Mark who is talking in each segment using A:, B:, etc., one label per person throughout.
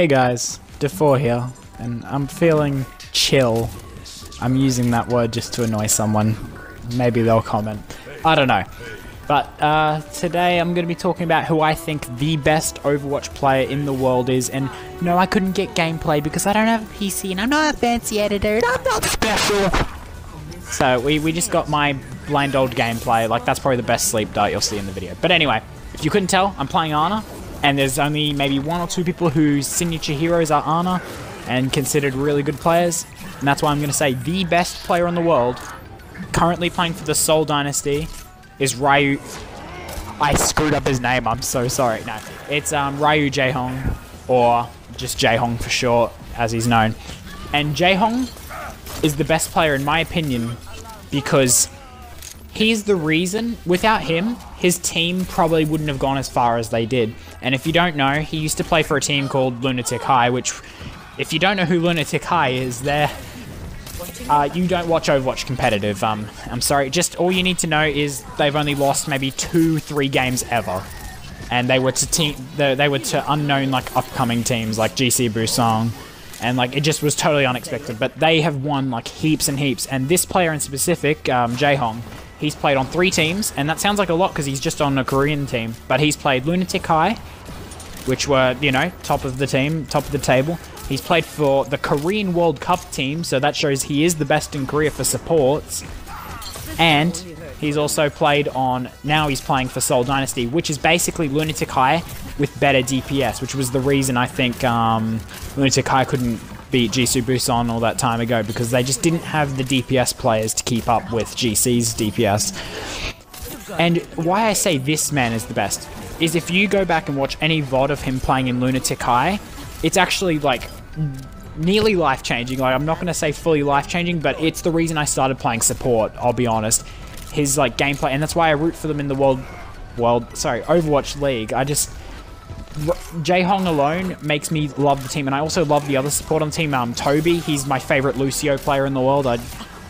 A: Hey guys, Defour here, and I'm feeling chill. I'm using that word just to annoy someone. Maybe they'll comment. I don't know. But today I'm going to be talking about who I think the best Overwatch player in the world is. And no, I couldn't get gameplay because I don't have a PC and I'm not a fancy editor and I'm not special. So we just got my blind old gameplay. Like, that's probably the best sleep dart you'll see in the video. But anyway, if you couldn't tell, I'm playing Ana. And there's only maybe one or two people whose signature heroes are Ana and considered really good players. And that's why I'm going to say the best player in the world, currently playing for the Seoul Dynasty, is Ryu... I screwed up his name, I'm so sorry. No, it's Ryujehong, or just Jehong for short, as he's known. And Jehong is the best player in my opinion because he's the reason, without him, his team probably wouldn't have gone as far as they did. And if you don't know, he used to play for a team called Lunatic High, which, if you don't know who Lunatic High is, you don't watch Overwatch competitive. I'm sorry, just all you need to know is they've only lost maybe 2-3 games ever. And they were to unknown, like, upcoming teams like GC Busan. And like, it just was totally unexpected. But they have won like heaps and heaps. And this player in specific, Jehong, he's played on 3 teams, and that sounds like a lot because he's just on a Korean team. But he's played Lunatic High, which were, you know, top of the table. He's played for the Korean World Cup team, so that shows he is the best in Korea for supports. And he's also played on, now he's playing for Seoul Dynasty, which is basically Lunatic High with better DPS, which was the reason I think Lunatic High couldn't beat GC Busan all that time ago, because they just didn't have the DPS players to keep up with GC's DPS. And why I say this man is the best is if you go back and watch any VOD of him playing in Lunatic High, it's actually like nearly life-changing. Like, I'm not going to say fully life-changing, but it's the reason I started playing support, I'll be honest. His like gameplay, and that's why I root for them in the Overwatch League. Jehong alone makes me love the team, and I also love the other support on the team. Toby, he's my favorite Lucio player in the world. I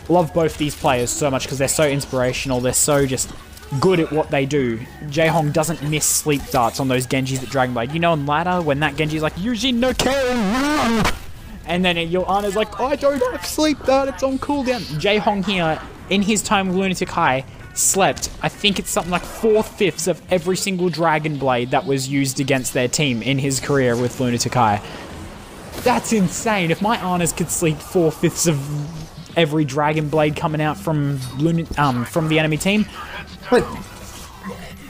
A: love both these players so much because they're so inspirational. They're so just good at what they do. Jehong doesn't miss sleep darts on those Genjis at Dragon Blade. You know, in ladder, when that Genji's like, Yujin no kill, and then your Ana's like, I don't have sleep dart, it's on cooldown. Jehong here, in his time with Lunatic High, slept, I think it's something like 4/5 of every single Dragon Blade that was used against their team in his career with Lunatic High. That's insane. If my Anas could sleep 4/5 of every Dragon Blade coming out from the enemy team,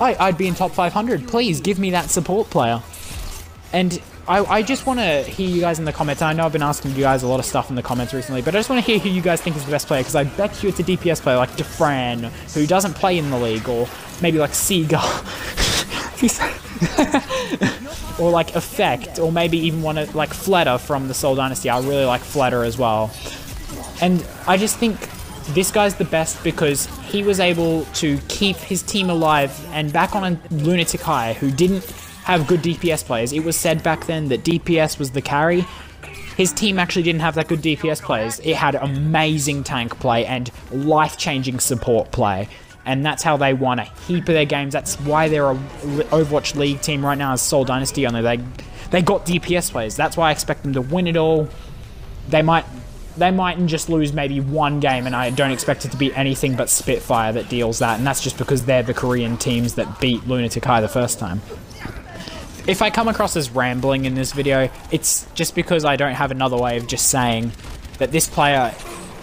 A: I'd be in top 500. Please give me that support player. And I just want to hear you guys in the comments. I know I've been asking you guys a lot of stuff in the comments recently, but I just want to hear who you guys think is the best player, because I bet you it's a DPS player like Defran, who doesn't play in the league, or maybe like Seagull, or like Effect, or maybe even one of like Fleta from the Seoul Dynasty. I really like Fleta as well. And I just think this guy's the best because he was able to keep his team alive, and back on a Lunatic High, who didn't have good DPS players. It was said back then that DPS was the carry. His team actually didn't have that good DPS players. It had amazing tank play and life-changing support play. And that's how they won a heap of their games. That's why they're a Overwatch League team right now as Seoul Dynasty. Only they got DPS players. That's why I expect them to win it all. They mightn't just lose maybe one game, and I don't expect it to be anything but Spitfire that deals that. And that's just because they're the Korean teams that beat Lunatic High the first time. If I come across as rambling in this video, it's just because I don't have another way of just saying that this player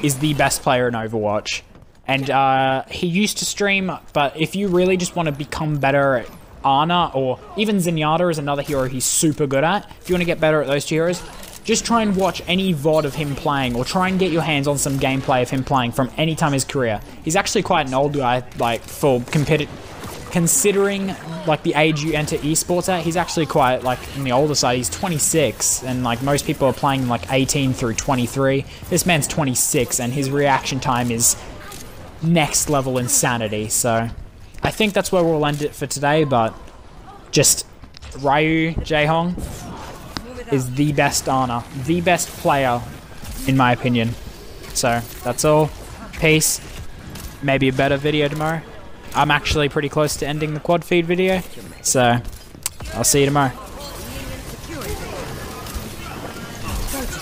A: is the best player in Overwatch. And he used to stream, but if you really just want to become better at Ana, or even Zenyatta is another hero he's super good at, if you want to get better at those two heroes, just try and watch any VOD of him playing, or try and get your hands on some gameplay of him playing from any time in his career. He's actually quite an old guy, like, for considering like the age you enter esports at. He's actually quite like on the older side. He's 26, and like most people are playing like 18 through 23. This man's 26, and his reaction time is next level insanity. So I think that's where we'll end it for today, but just Ryujehong is the best Ana, the best player in my opinion. So that's all. Peace. Maybe a better video tomorrow. I'm actually pretty close to ending the quad feed video, so I'll see you tomorrow.